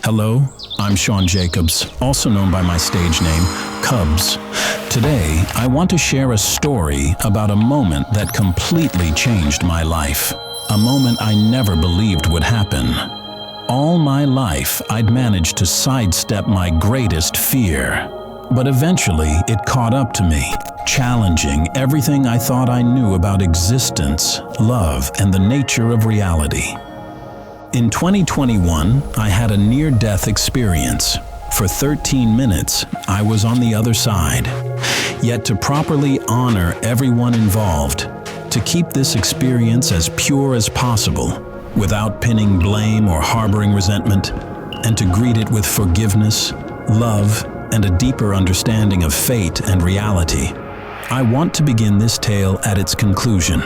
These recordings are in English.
Hello, I'm Sean Jacobs, also known by my stage name, Cubs. Today, I want to share a story about a moment that completely changed my life. A moment I never believed would happen. All my life, I'd managed to sidestep my greatest fear. But eventually, it caught up to me, challenging everything I thought I knew about existence, love, and the nature of reality. In 2021, I had a near-death experience. For 13 minutes, I was on the other side. Yet to properly honor everyone involved, to keep this experience as pure as possible, without pinning blame or harboring resentment, and to greet it with forgiveness, love, and a deeper understanding of fate and reality, I want to begin this tale at its conclusion.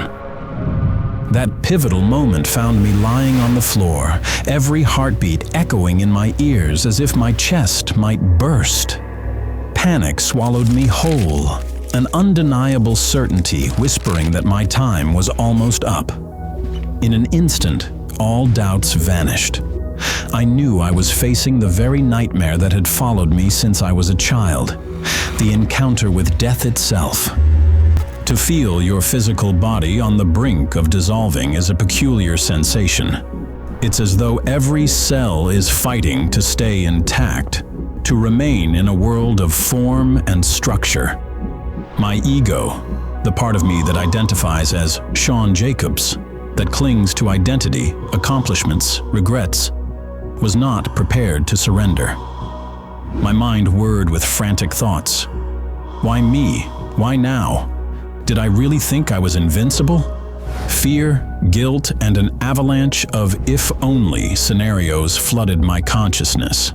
That pivotal moment found me lying on the floor, every heartbeat echoing in my ears as if my chest might burst. Panic swallowed me whole, an undeniable certainty whispering that my time was almost up. In an instant, all doubts vanished. I knew I was facing the very nightmare that had followed me since I was a child, the encounter with death itself. To feel your physical body on the brink of dissolving is a peculiar sensation. It's as though every cell is fighting to stay intact, to remain in a world of form and structure. My ego, the part of me that identifies as Sean Jacobs, that clings to identity, accomplishments, regrets, was not prepared to surrender. My mind whirred with frantic thoughts. Why me? Why now? Did I really think I was invincible? Fear, guilt, and an avalanche of if-only scenarios flooded my consciousness.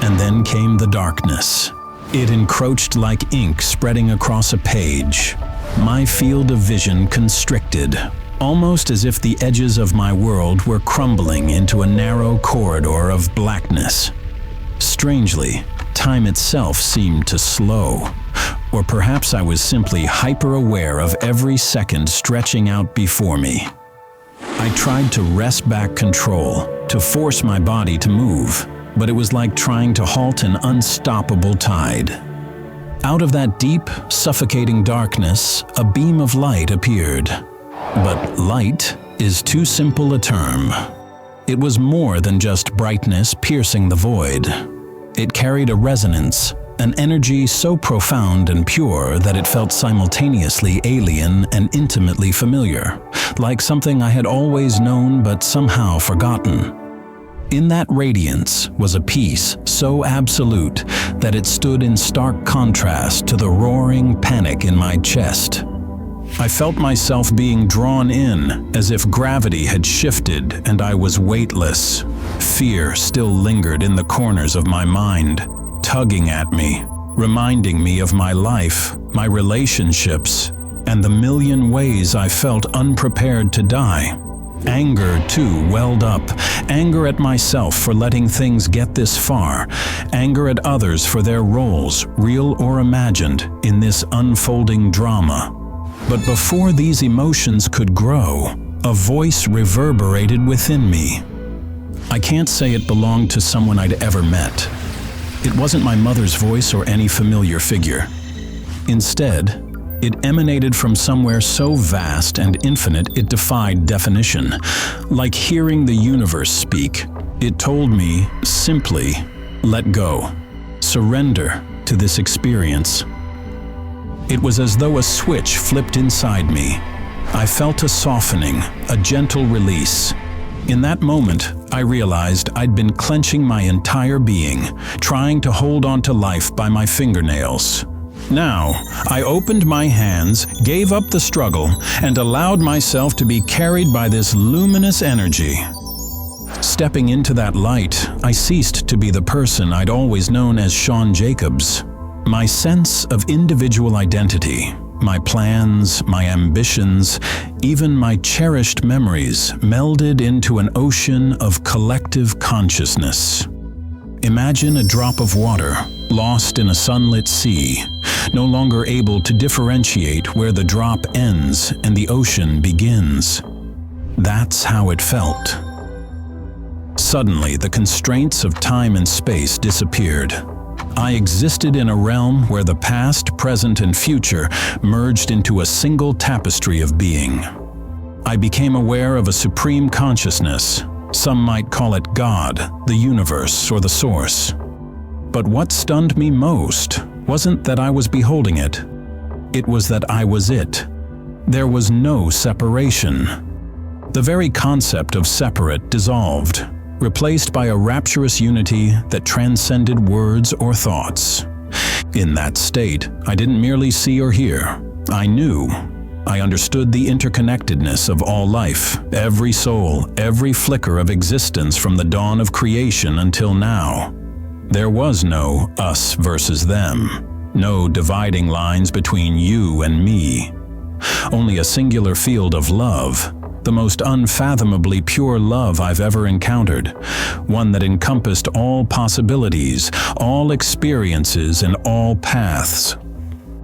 And then came the darkness. It encroached like ink spreading across a page. My field of vision constricted, almost as if the edges of my world were crumbling into a narrow corridor of blackness. Strangely, time itself seemed to slow. Or perhaps I was simply hyper-aware of every second stretching out before me. I tried to wrest back control, to force my body to move, but it was like trying to halt an unstoppable tide. Out of that deep, suffocating darkness, a beam of light appeared. But light is too simple a term. It was more than just brightness piercing the void. It carried a resonance, an energy so profound and pure that it felt simultaneously alien and intimately familiar, like something I had always known but somehow forgotten. In that radiance was a peace so absolute that it stood in stark contrast to the roaring panic in my chest. I felt myself being drawn in, as if gravity had shifted and I was weightless. Fear still lingered in the corners of my mind, tugging at me, reminding me of my life, my relationships, and the million ways I felt unprepared to die. Anger, too, welled up. Anger at myself for letting things get this far. Anger at others for their roles, real or imagined, in this unfolding drama. But before these emotions could grow, a voice reverberated within me. I can't say it belonged to someone I'd ever met. It wasn't my mother's voice or any familiar figure. Instead, it emanated from somewhere so vast and infinite it defied definition. Like hearing the universe speak, it told me simply, let go, surrender to this experience. It was as though a switch flipped inside me. I felt a softening, a gentle release. In that moment, I realized I'd been clenching my entire being, trying to hold on to life by my fingernails. Now, I opened my hands, gave up the struggle, and allowed myself to be carried by this luminous energy. Stepping into that light, I ceased to be the person I'd always known as Sean Jacobs. My sense of individual identity, my plans, my ambitions, even my cherished memories melded into an ocean of collective consciousness. Imagine a drop of water, lost in a sunlit sea, no longer able to differentiate where the drop ends and the ocean begins. That's how it felt. Suddenly, the constraints of time and space disappeared. I existed in a realm where the past, present, and future merged into a single tapestry of being. I became aware of a supreme consciousness. Some might call it God, the universe, or the source. But what stunned me most wasn't that I was beholding it. It was that I was it. There was no separation. The very concept of separate dissolved, replaced by a rapturous unity that transcended words or thoughts. In that state, I didn't merely see or hear. I knew. I understood the interconnectedness of all life, every soul, every flicker of existence from the dawn of creation until now. There was no us versus them, no dividing lines between you and me. Only a singular field of love, the most unfathomably pure love I've ever encountered, one that encompassed all possibilities, all experiences, and all paths.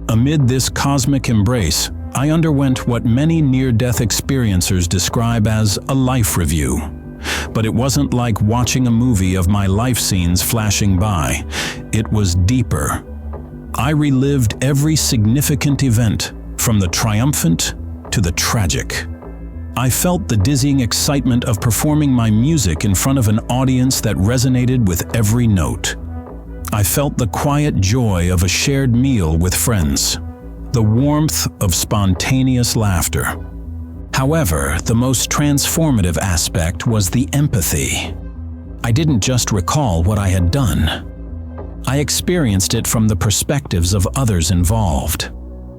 Amid this cosmic embrace, I underwent what many near-death experiencers describe as a life review. But it wasn't like watching a movie of my life scenes flashing by. It was deeper. I relived every significant event, from the triumphant to the tragic. I felt the dizzying excitement of performing my music in front of an audience that resonated with every note. I felt the quiet joy of a shared meal with friends, the warmth of spontaneous laughter. However, the most transformative aspect was the empathy. I didn't just recall what I had done. I experienced it from the perspectives of others involved.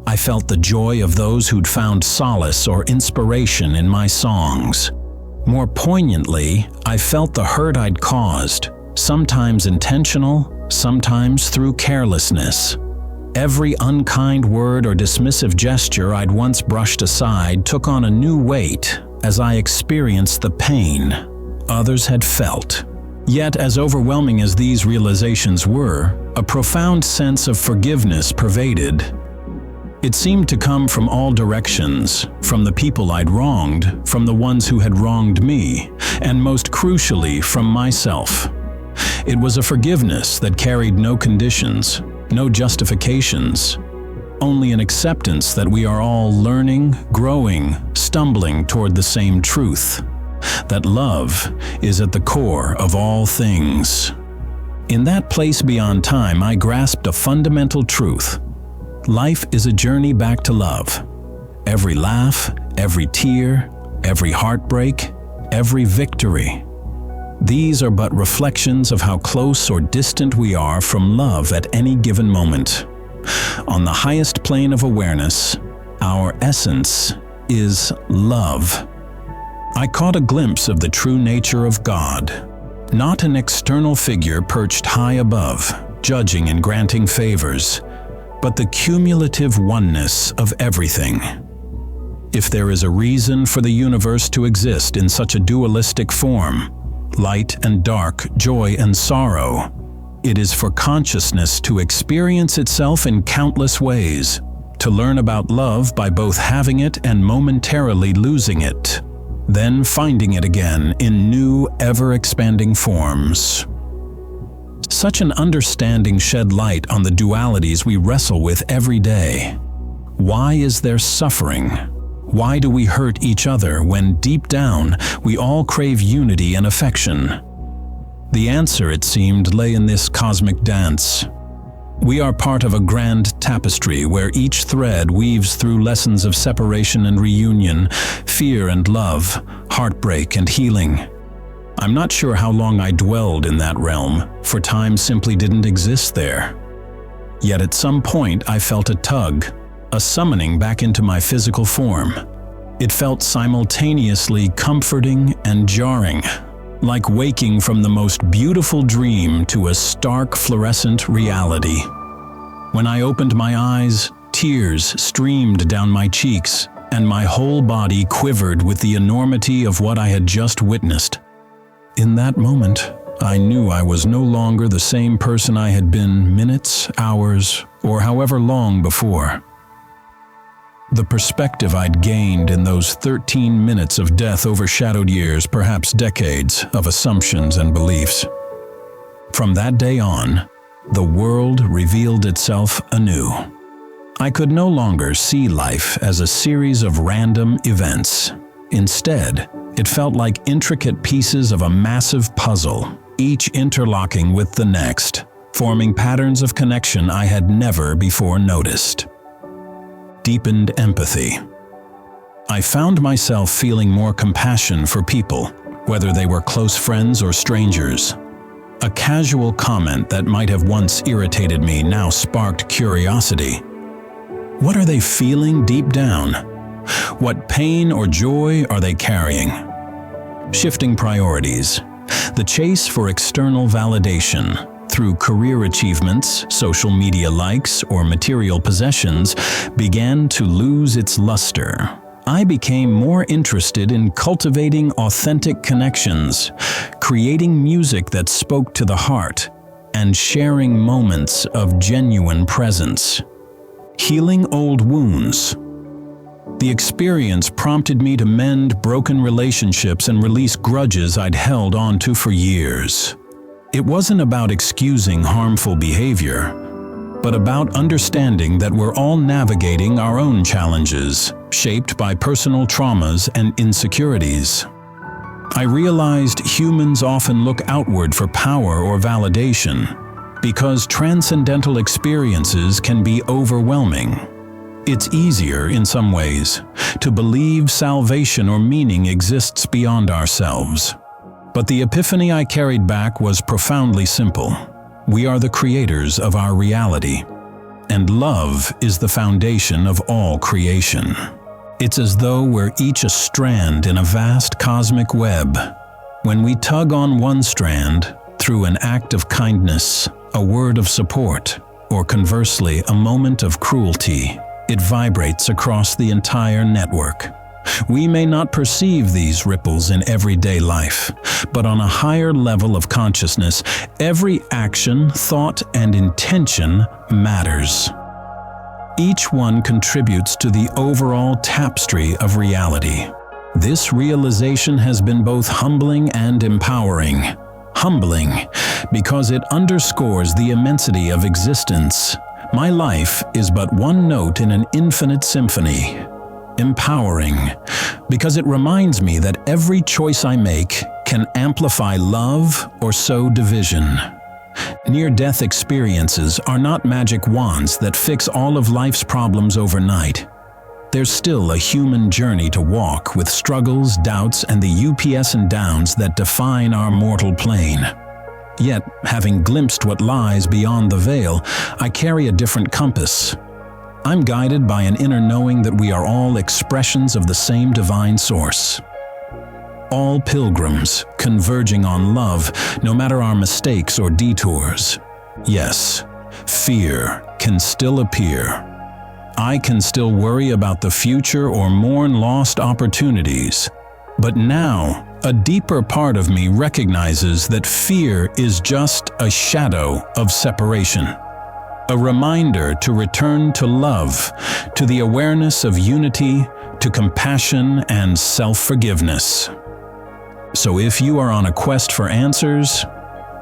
I felt the joy of those who'd found solace or inspiration in my songs. More poignantly, I felt the hurt I'd caused, sometimes intentional, sometimes through carelessness. Every unkind word or dismissive gesture I'd once brushed aside took on a new weight as I experienced the pain others had felt. Yet, as overwhelming as these realizations were, a profound sense of forgiveness pervaded. It seemed to come from all directions, from the people I'd wronged, from the ones who had wronged me, and most crucially, from myself. It was a forgiveness that carried no conditions, no justifications, only an acceptance that we are all learning, growing, stumbling toward the same truth, that love is at the core of all things. In that place beyond time, I grasped a fundamental truth. Life is a journey back to love. Every laugh, every tear, every heartbreak, every victory. These are but reflections of how close or distant we are from love at any given moment. On the highest plane of awareness, our essence is love. I caught a glimpse of the true nature of God, not an external figure perched high above, judging and granting favors, but the cumulative oneness of everything. If there is a reason for the universe to exist in such a dualistic form, light and dark, joy and sorrow, it is for consciousness to experience itself in countless ways, to learn about love by both having it and momentarily losing it, then finding it again in new, ever-expanding forms. Such an understanding shed light on the dualities we wrestle with every day. Why is there suffering? Why do we hurt each other when deep down we all crave unity and affection? The answer, it seemed, lay in this cosmic dance. We are part of a grand tapestry where each thread weaves through lessons of separation and reunion, fear and love, heartbreak and healing. I'm not sure how long I dwelled in that realm, for time simply didn't exist there. Yet at some point I felt a tug, a summoning back into my physical form. It felt simultaneously comforting and jarring, like waking from the most beautiful dream to a stark fluorescent reality. When I opened my eyes, tears streamed down my cheeks, and my whole body quivered with the enormity of what I had just witnessed. In that moment, I knew I was no longer the same person I had been minutes, hours, or however long before. The perspective I'd gained in those 13 minutes of death overshadowed years, perhaps decades, of assumptions and beliefs. From that day on, the world revealed itself anew. I could no longer see life as a series of random events. Instead, it felt like intricate pieces of a massive puzzle, each interlocking with the next, forming patterns of connection I had never before noticed. Deepened empathy. I found myself feeling more compassion for people, whether they were close friends or strangers. A casual comment that might have once irritated me now sparked curiosity. What are they feeling deep down? What pain or joy are they carrying? Shifting priorities. The chase for external validation, through career achievements, social media likes, or material possessions, began to lose its luster. I became more interested in cultivating authentic connections, creating music that spoke to the heart, and sharing moments of genuine presence. Healing old wounds. The experience prompted me to mend broken relationships and release grudges I'd held onto for years. It wasn't about excusing harmful behavior, but about understanding that we're all navigating our own challenges, shaped by personal traumas and insecurities. I realized humans often look outward for power or validation, because transcendental experiences can be overwhelming. It's easier, in some ways, to believe salvation or meaning exists beyond ourselves. But the epiphany I carried back was profoundly simple. We are the creators of our reality, and love is the foundation of all creation. It's as though we're each a strand in a vast cosmic web. When we tug on one strand, through an act of kindness, a word of support, or conversely, a moment of cruelty, it vibrates across the entire network. We may not perceive these ripples in everyday life, but on a higher level of consciousness, every action, thought, and intention matters. Each one contributes to the overall tapestry of reality. This realization has been both humbling and empowering. Humbling, because it underscores the immensity of existence. My life is but one note in an infinite symphony. Empowering, because it reminds me that every choice I make can amplify love or sow division. Near-death experiences are not magic wands that fix all of life's problems overnight. There's still a human journey to walk with struggles, doubts, and the ups and downs that define our mortal plane. Yet, having glimpsed what lies beyond the veil, I carry a different compass. I'm guided by an inner knowing that we are all expressions of the same divine source. All pilgrims converging on love, no matter our mistakes or detours. Yes, fear can still appear. I can still worry about the future or mourn lost opportunities. But now, a deeper part of me recognizes that fear is just a shadow of separation. A reminder to return to love, to the awareness of unity, to compassion and self-forgiveness. So if you are on a quest for answers,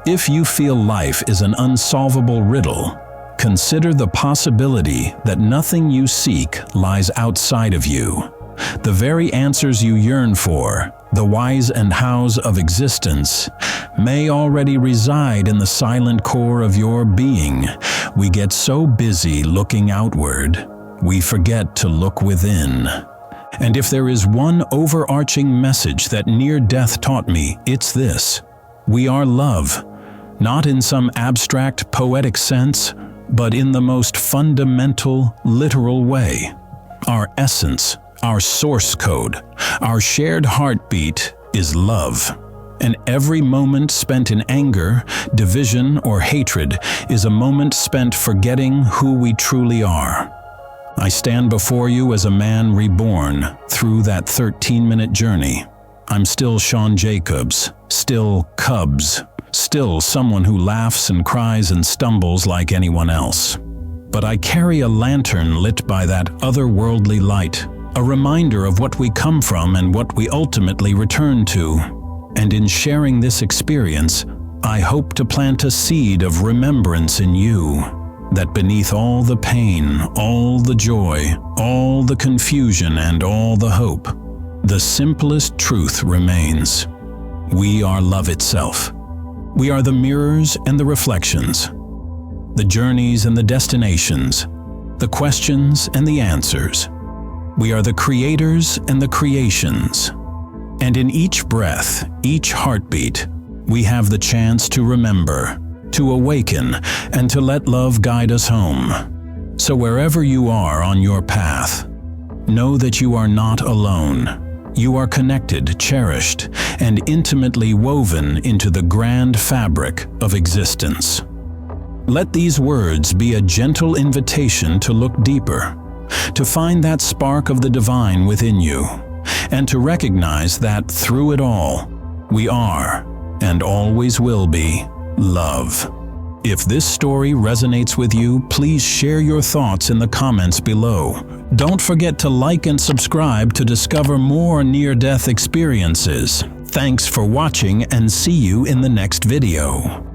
if you feel life is an unsolvable riddle, consider the possibility that nothing you seek lies outside of you. The very answers you yearn for, the whys and hows of existence, may already reside in the silent core of your being. We get so busy looking outward, we forget to look within. And if there is one overarching message that near-death taught me, it's this: we are love, not in some abstract, poetic sense, but in the most fundamental, literal way. Our essence, our source code, our shared heartbeat is love. And every moment spent in anger, division, or hatred is a moment spent forgetting who we truly are. I stand before you as a man reborn through that 13-minute journey. I'm still Sean Jacobs, still Cubs, still someone who laughs and cries and stumbles like anyone else. but I carry a lantern lit by that otherworldly light, a reminder of what we come from and what we ultimately return to. And in sharing this experience, I hope to plant a seed of remembrance in you, that beneath all the pain, all the joy, all the confusion, and all the hope, the simplest truth remains. We are love itself. We are the mirrors and the reflections, the journeys and the destinations, the questions and the answers. We are the creators and the creations. And in each breath, each heartbeat, we have the chance to remember, to awaken, and to let love guide us home. So wherever you are on your path, know that you are not alone. You are connected, cherished, and intimately woven into the grand fabric of existence. Let these words be a gentle invitation to look deeper, to find that spark of the divine within you, and to recognize that through it all, we are, and always will be, love. If this story resonates with you, please share your thoughts in the comments below. Don't forget to like and subscribe to discover more near-death experiences. Thanks for watching, and see you in the next video.